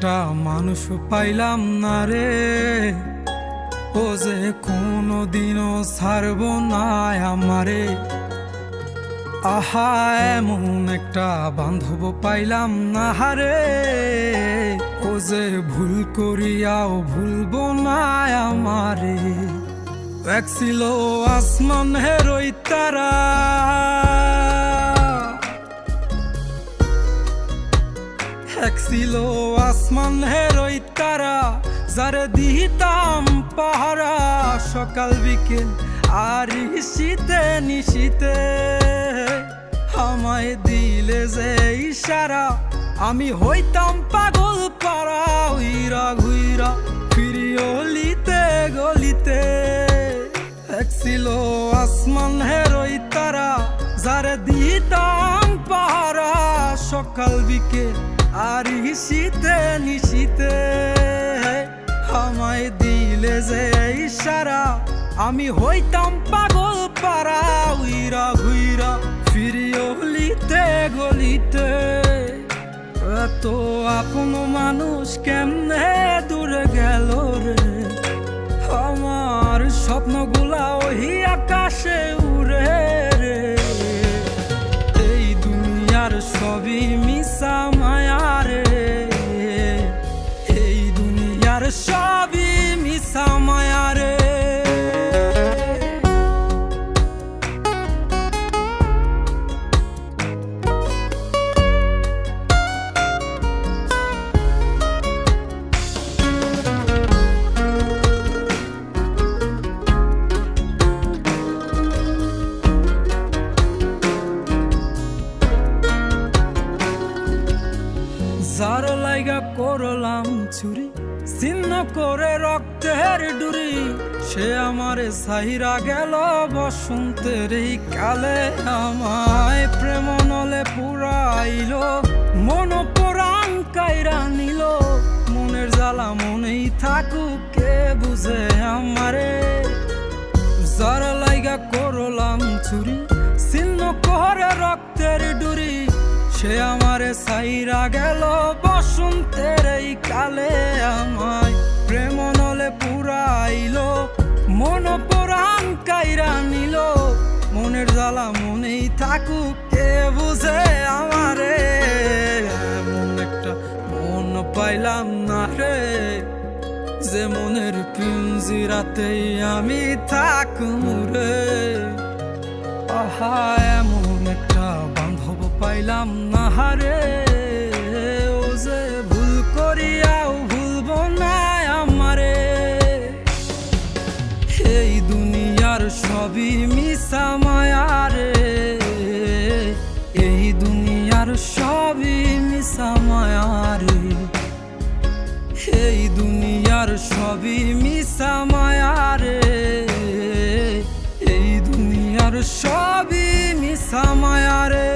একটা মানুষ পাইলাম না রে, ও যে কোনোদিনও ছাড়ব না আমারে। আহা, এমন একটা বান্ধব পাইলাম না রে, ও যে ভুল করিয়াও ভুলব না আমারে। এক ছিল আসমান হেরোই তারা, এক ছিল আসমান হেরোই তারা, যারে দিতাম পাহারা সকাল বিকেল আর শীতে নিশীতে। আমায় দিলে যে ইশারা, আমি হইতাম পাগল পারা, উইরা ঘুইরা ফিরি অলিতে গলিতে। এক ছিল আসমান হেরোই তারা, যারে দিতাম পাহারা সকাল বিকেল আর শীতে নিশীতে। আমায় দিলে যে ইশারা, আমি হইতাম পাগল পারা, উইরা ঘুইরা ফিরি অলিতে গলিতে। এত আপন মানুষ কেমনে দূরে গেল রে, আমার স্বপ্নগুলা ওই আকাশে উড়ে রে। এই দুনিয়ার সবই মিশা মায়া রে, এই দুনিয়ার সবই মিশা মায়া রে। যার লাইগা করলাম চুরি, ছিন্ন করে রক্তের ডুরি, সে আমারে সাহিরা গেল বসন্তের এই কালে। আমায় প্রেম নলে পুরাইল, মন পরাণ কাইরা নিল। মনের জ্বালা মনেই থাকুক, কে বুঝে আমারে। যার লাইগা করলাম চুরি, ছিন্ন করে রক্তের ডুরি, সে আমারে সাইরা গেল বসন্তের এই কালে। আমায় প্রেম নলে পুরাইল, মন পরাণ কাইরা নিল। মনের জ্বালা মনেই থাকুক, কে বুঝে আমারে। এমন একটা মন পাইলাম না রে, যে মনের পিঞ্জিরাতেই আমি থাকুম রে। আহা, এমন একটা বান্ধব পাইলাম না রে, ও যে ভুল করিয়াও ভুলব না আমারে। এই দুনিয়ার সবই মিশা মায়া রে, এই দুনিয়ার সবই মিশা মায়া রে। এই দুনিয়ার সবই মিশা মায়া রে, এই দুনিয়ার সবই মিশা মায়া রে।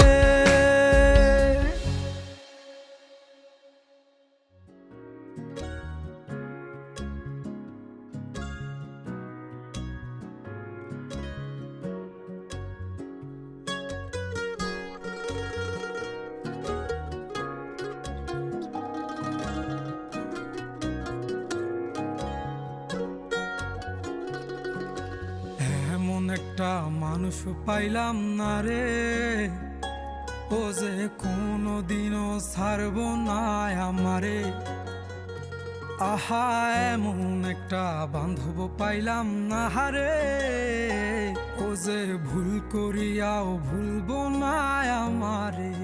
একটা মানুষ পাইলাম না রে, ও যে কোনোদিনও ছাড়ব না আমারে। আহা, এমন একটা বান্ধব পাইলাম না রে, ও যে ভুল করিয়াও ভুলব না আমারে।